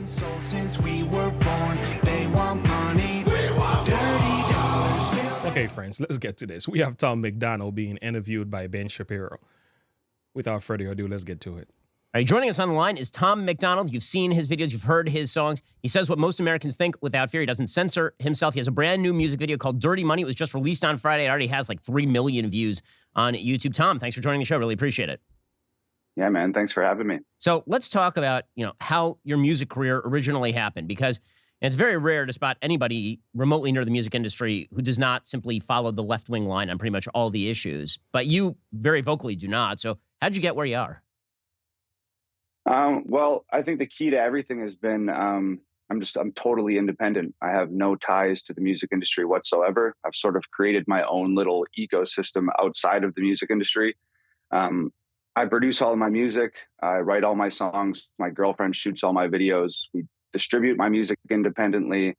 sold since we were born. They want money. We want dirty dollars. Okay, friends, let's get to this. We have Tom McDonald being interviewed by Ben Shapiro. Without further ado, let's get to it. All right, joining us on the line is Tom McDonald. You've seen his videos. You've heard his songs. He says what most Americans think without fear. He doesn't censor himself. He has a brand new music video called Dirty Money. It was just released on Friday. It already has like 3 million views on YouTube. Tom, thanks for joining the show. Really appreciate it. Yeah, man. Thanks for having me. So let's talk about, how your music career originally happened, because it's very rare to spot anybody remotely near the music industry who does not simply follow the left-wing line on pretty much all the issues. But you very vocally do not. So how'd you get where you are? Well, I think the key to everything has been I'm totally independent. I have no ties to the music industry whatsoever. I've sort of created my own little ecosystem outside of the music industry. I produce all of my music. I write all my songs. My girlfriend shoots all my videos. We distribute my music independently.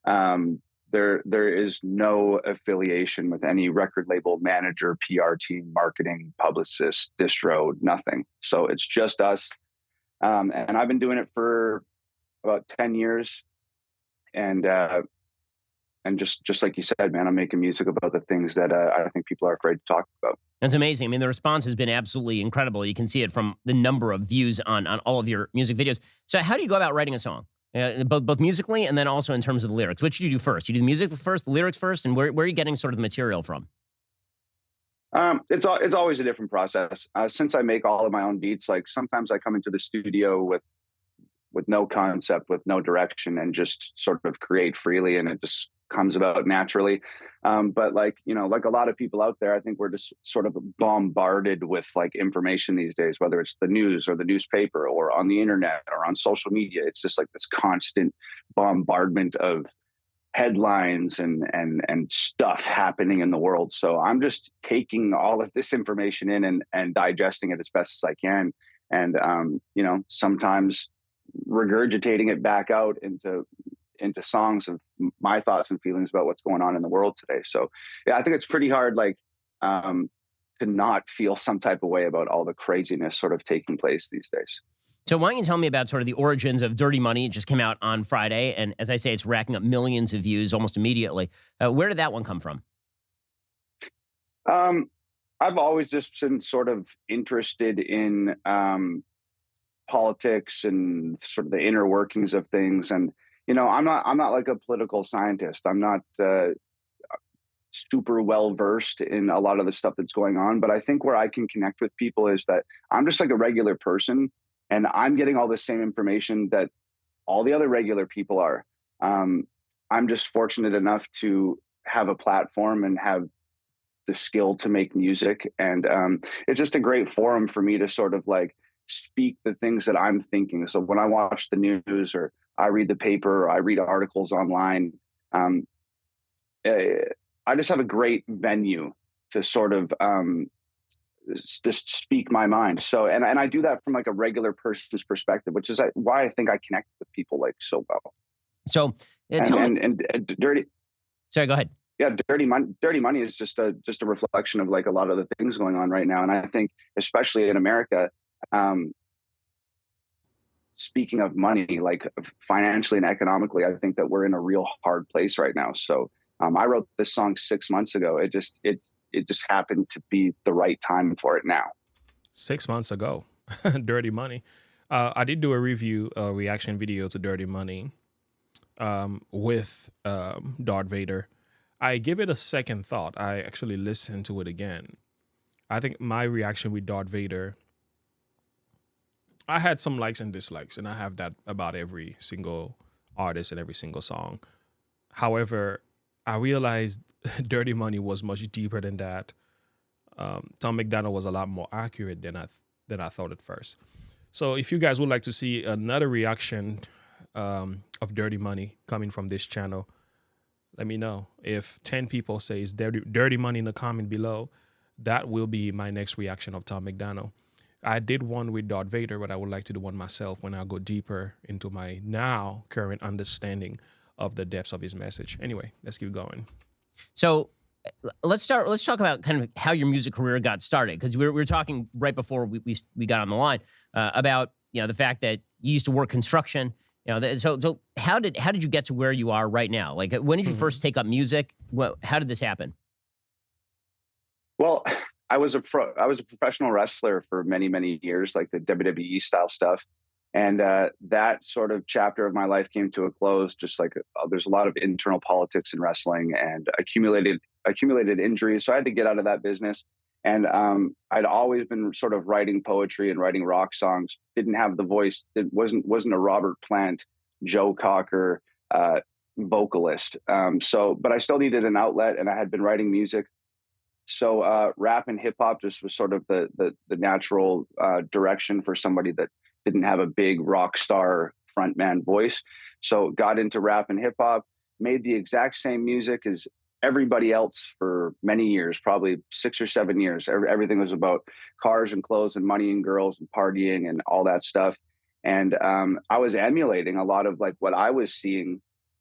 There is no affiliation with any record label, manager, PR team, marketing, publicist, distro, nothing. So it's just us. And I've been doing it for about 10 years. And just like you said, man, I'm making music about the things that I think people are afraid to talk about. That's amazing. I mean, the response has been absolutely incredible. You can see it from the number of views on all of your music videos. So how do you go about writing a song? Both musically and then also in terms of the lyrics? Which do you do first? You do the music first, the lyrics first, and where are you getting sort of the material from? It's always a different process. Since I make all of my own beats, like sometimes I come into the studio with no concept, with no direction, and just sort of create freely, and it just comes about naturally. But like a lot of people out there, I think we're just sort of bombarded with like information these days, whether it's the news or the newspaper or on the internet or on social media. It's just like this constant bombardment of headlines and stuff happening in the world. So I'm just taking all of this information in and digesting it as best as I can. And, sometimes regurgitating it back out into songs of my thoughts and feelings about what's going on in the world today. So yeah, I think it's pretty hard, to not feel some type of way about all the craziness sort of taking place these days. So why don't you tell me about sort of the origins of Dirty Money? It just came out on Friday. And as I say, it's racking up millions of views almost immediately. Where did that one come from? I've always just been sort of interested in politics and sort of the inner workings of things. And, I'm not like a political scientist. I'm not super well versed in a lot of the stuff that's going on. But I think where I can connect with people is that I'm just like a regular person. And I'm getting all the same information that all the other regular people are. I'm just fortunate enough to have a platform and have the skill to make music. And it's just a great forum for me to sort of like speak the things that I'm thinking. So when I watch the news or I read the paper or I read articles online, I just have a great venue to sort of just speak my mind. So, and I do that from like a regular person's perspective, which is why I think I connect with people like so well. So, and dirty. Sorry, go ahead. Yeah, dirty money is just a reflection of like a lot of the things going on right now, and I think especially in America, speaking of money, like financially and economically, I think that we're in a real hard place right now. So, I wrote this song 6 months ago. It just happened to be the right time for it now. 6 months ago, Dirty Money. I did do a reaction video to Dirty Money with Darth Vader. I give it a second thought. I actually listened to it again. I think my reaction with Darth Vader, I had some likes and dislikes, and I have that about every single artist and every single song. However, I realized Dirty Money was much deeper than that. Tom McDonald was a lot more accurate than I thought at first. So if you guys would like to see another reaction of Dirty Money coming from this channel, let me know. If 10 people say it's Dirty Money in the comment below, that will be my next reaction of Tom McDonald. I did one with Darth Vader, but I would like to do one myself when I go deeper into my now current understanding of the depths of his message. Anyway, let's keep going. So let's talk about kind of how your music career got started, because we were talking right before we got on the line about the fact that you used to work construction So how did you get to where you are right now? Like, when did you first take up music? How did this happen? Well, I was a professional wrestler for many, many years, like the WWE style stuff. And that sort of chapter of my life came to a close. Just like there's a lot of internal politics in wrestling and accumulated injuries, so I had to get out of that business. And I'd always been sort of writing poetry and writing rock songs. Didn't have the voice. It wasn't a Robert Plant, Joe Cocker vocalist. But I still needed an outlet, and I had been writing music. So rap and hip hop just was sort of the natural direction for somebody that didn't have a big rock star frontman voice. So got into rap and hip hop, made the exact same music as everybody else for many years, probably 6 or 7 years. Everything was about cars and clothes and money and girls and partying and all that stuff. And I was emulating a lot of like what I was seeing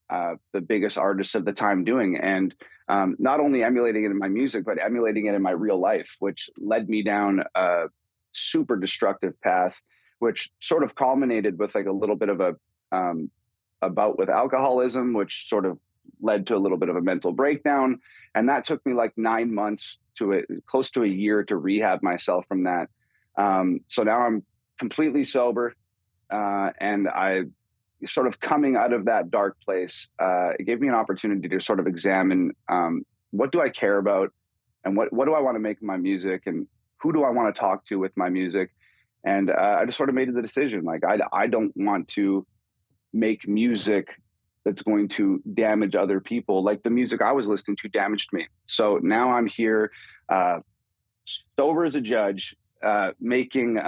the biggest artists of the time doing. And not only emulating it in my music, but emulating it in my real life, which led me down a super destructive path, which sort of culminated with like a little bit of a bout with alcoholism, which sort of led to a little bit of a mental breakdown. And that took me like 9 months to close to a year to rehab myself from that. So now I'm completely sober. And I sort of coming out of that dark place, it gave me an opportunity to sort of examine what do I care about and what do I want to make in my music and who do I want to talk to with my music. And I just sort of made the decision, like, I don't want to make music that's going to damage other people like the music I was listening to damaged me. So now I'm here, sober as a judge, making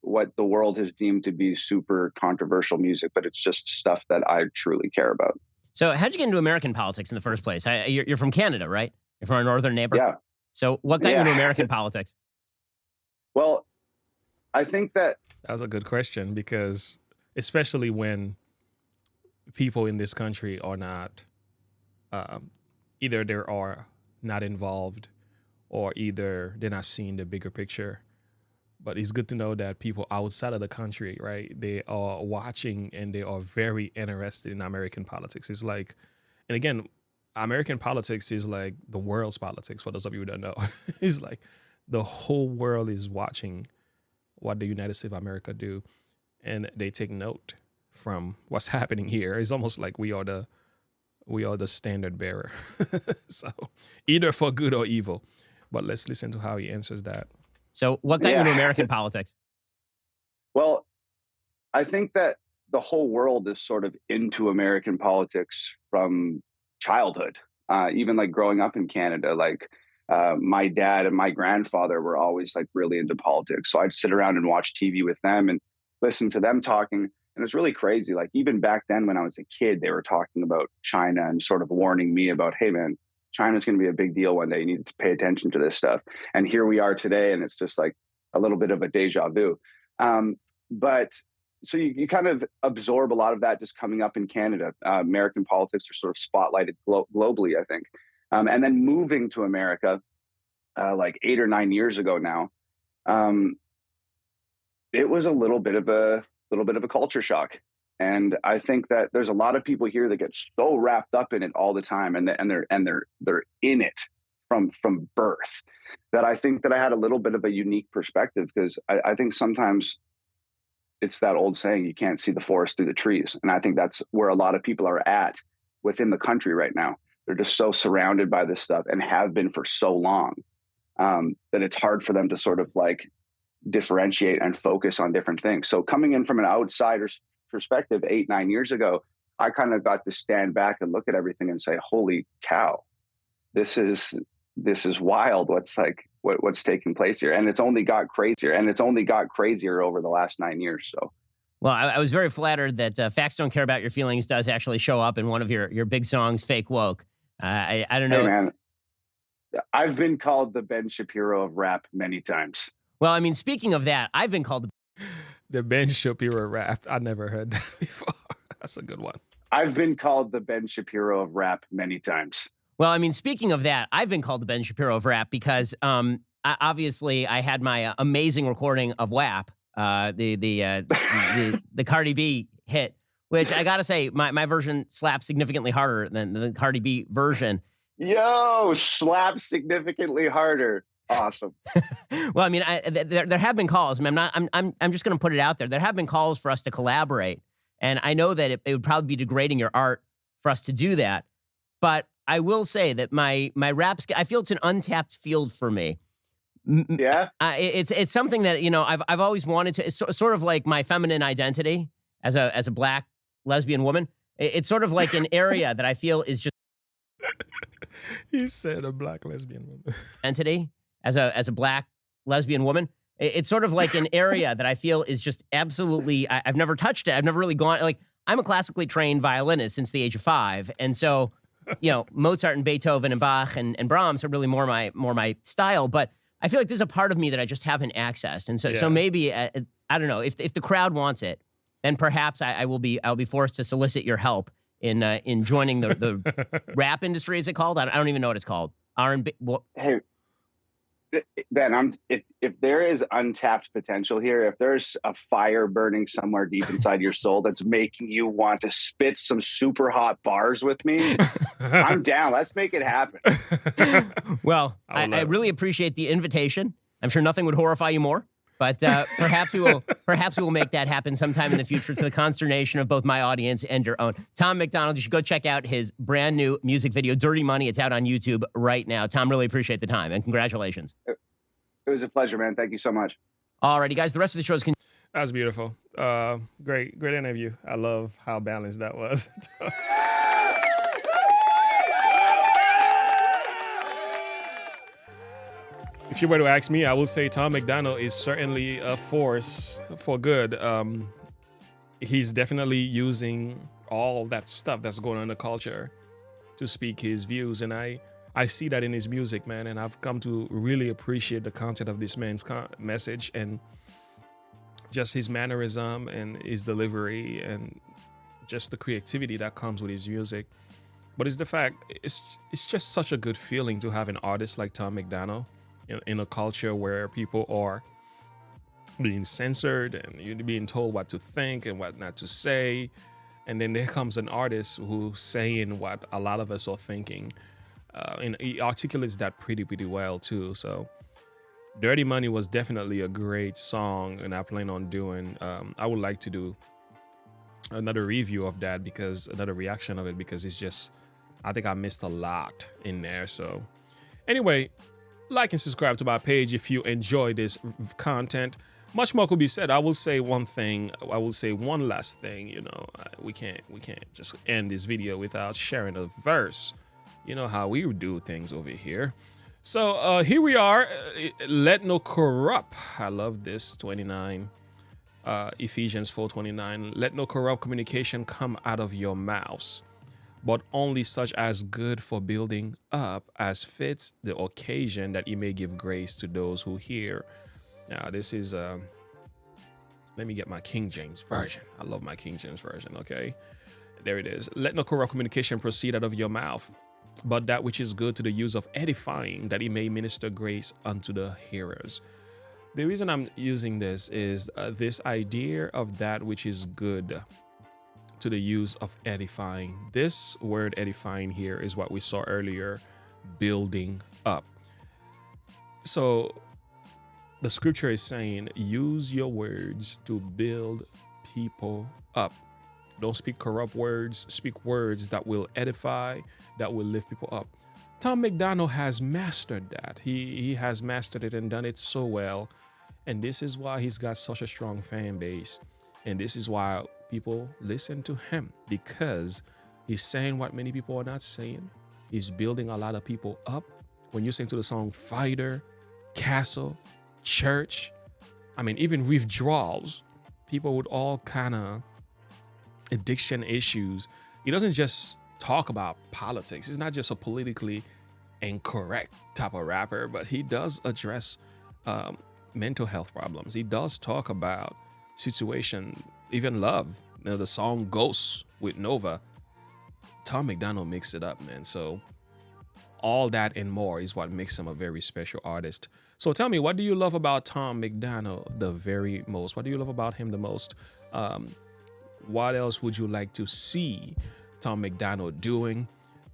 what the world has deemed to be super controversial music, but it's just stuff that I truly care about. So how'd you get into American politics in the first place? You're from Canada, right? You're from our northern neighbor? Yeah. So what got you into American politics? Well, I think that was a good question, because especially when people in this country are not, either they are not involved or either they're not seeing the bigger picture. But it's good to know that people outside of the country, right, they are watching and they are very interested in American politics. It's like, and again, American politics is like the world's politics, for those of you who don't know. It's like the whole world is watching what the United States of America do, and they take note from what's happening here. It's almost like we are the standard bearer. So either for good or evil. But let's listen to how he answers that. So what got you into American politics? Well, I think that the whole world is sort of into American politics from childhood. Even like growing up in Canada, like my dad and my grandfather were always like really into politics. So I'd sit around and watch TV with them and listen to them talking. And it's really crazy. Like even back then when I was a kid, they were talking about China and sort of warning me about, hey man, China's going to be a big deal one day. You need to pay attention to this stuff. And here we are today. And it's just like a little bit of a deja vu. But so you kind of absorb a lot of that just coming up in Canada. American politics are sort of spotlighted globally, I think. And then moving to America like 8 or 9 years ago now, it was a little bit of a culture shock. And I think that there's a lot of people here that get so wrapped up in it all the time, and they're in it from birth, that I think that I had a little bit of a unique perspective, because I think sometimes it's that old saying, you can't see the forest through the trees. And I think that's where a lot of people are at within the country right now. They're just so surrounded by this stuff and have been for so long that it's hard for them to sort of like differentiate and focus on different things. So coming in from an outsider's perspective 8, 9 years ago, I kind of got to stand back and look at everything and say, holy cow, this is wild. What's taking place here? And it's only got crazier over the last 9 years. So, well, I was very flattered that Facts Don't Care About Your Feelings does actually show up in one of your big songs, Fake Woke. I don't know. Hey man, I've been called the Ben Shapiro of rap many times. Well, I mean, speaking of that, I've been called The Ben Shapiro rap. I never heard that before. That's a good one. I've been called the Ben Shapiro of rap many times. Well, I mean, speaking of that, I've been called the Ben Shapiro of rap because obviously I had my amazing recording of WAP, the Cardi B hit, which I gotta say, my version slaps significantly harder than the Cardi B version. Yo, slap significantly harder. Awesome. Well, I mean, there have been calls. I mean, I'm just going to put it out there. There have been calls for us to collaborate, and I know that it would probably be degrading your art for us to do that. But I will say that my rap, I feel it's an untapped field for me. Yeah. It's something that, you know, I've always wanted to. It's sort of like my feminine identity as a black lesbian woman. It's sort of like an area that I feel is just He said a black lesbian woman. entity as a black lesbian woman. It's sort of like an area that I feel is just absolutely. I've never touched it. I've never really gone. Like, I'm a classically trained violinist since the age of 5, and so, you know, Mozart and Beethoven and Bach and Brahms are really more my style. But I feel like there's a part of me that I just haven't accessed, and so maybe I don't know if the crowd wants it, then perhaps I'll be forced to solicit your help in joining the rap industry. Is it called? I don't even know what it's called. R&B. Well, Hey, Ben, if there is untapped potential here, if there's a fire burning somewhere deep inside your soul that's making you want to spit some super hot bars with me, I'm down. Let's make it happen. well, I really appreciate the invitation. I'm sure nothing would horrify you more, but perhaps we will make that happen sometime in the future to the consternation of both my audience and your own. Tom MacDonald, you should go check out his brand new music video, Dirty Money. It's out on YouTube right now. Tom, really appreciate the time, and congratulations. It was a pleasure, man. Thank you so much. All righty, guys. The rest of the show is That's beautiful. Great interview. I love how balanced that was. If you were to ask me, I will say Tom MacDonald is certainly a force for good. He's definitely using all that stuff that's going on in the culture to speak his views, and I see that in his music, man, and I've come to really appreciate the content of this man's message and just his mannerism and his delivery and just the creativity that comes with his music. But it's the fact, it's just such a good feeling to have an artist like Tom MacDonald in a culture where people are being censored and you're being told what to think and what not to say. And then there comes an artist who's saying what a lot of us are thinking. And he articulates that pretty well too. So Dirty Money was definitely a great song, and I plan on doing, I would like to do another review of that, because another reaction of it, because it's just, I think I missed a lot in there. So anyway, like and subscribe to my page if you enjoy this content. Much more could be said. I will say one thing. I will say one last thing. You know, we can't just end this video without sharing a verse. You know how we do things over here. So here we are. Let no corrupt. I love this. 29. Ephesians 4:29. Let no corrupt communication come out of your mouths, but only such as good for building up, as fits the occasion, that you may give grace to those who hear. Now, this is, let me get my King James Version. I love my King James Version, okay? There it is. Let no corrupt communication proceed out of your mouth, but that which is good to the use of edifying, that he may minister grace unto the hearers. The reason I'm using this is this idea of that which is good to the use of edifying. This word edifying here is what we saw earlier, building up. So the scripture is saying, use your words to build people up. Don't speak corrupt words. Speak words that will edify, that will lift people up. Tom MacDonald has mastered that. He has mastered it and done it so well. And this is why he's got such a strong fan base. And this is why people listen to him, because he's saying what many people are not saying. He's building a lot of people up. When you sing to the song Fighter, Castle, Church, I mean, even withdrawals, people with all kind of addiction issues. He doesn't just talk about politics. He's not just a politically incorrect type of rapper, but he does address mental health problems. He does talk about situation, even love. You know, the song Ghosts with Nova, Tom MacDonald mixed it up, man. So all that and more is what makes him a very special artist. So tell me, what do you love about Tom MacDonald the very most? What do you love about him the most? What else would you like to see Tom McDonald doing?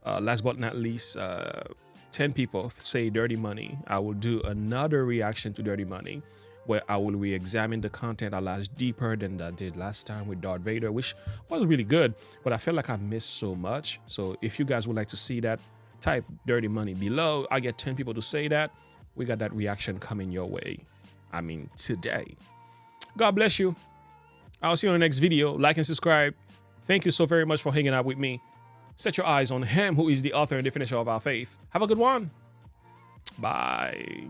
Last but not least, 10 people say Dirty Money. I will do another reaction to Dirty Money where I will re-examine the content a lot deeper than I did last time with Darth Vader, which was really good, but I felt like I missed so much. So if you guys would like to see that, type Dirty Money below. I get 10 people to say that. We got that reaction coming your way. I mean, today. God bless you. I'll see you on the next video. Like and subscribe. Thank you so very much for hanging out with me. Set your eyes on him who is the author and the finisher of our faith. Have a good one. Bye.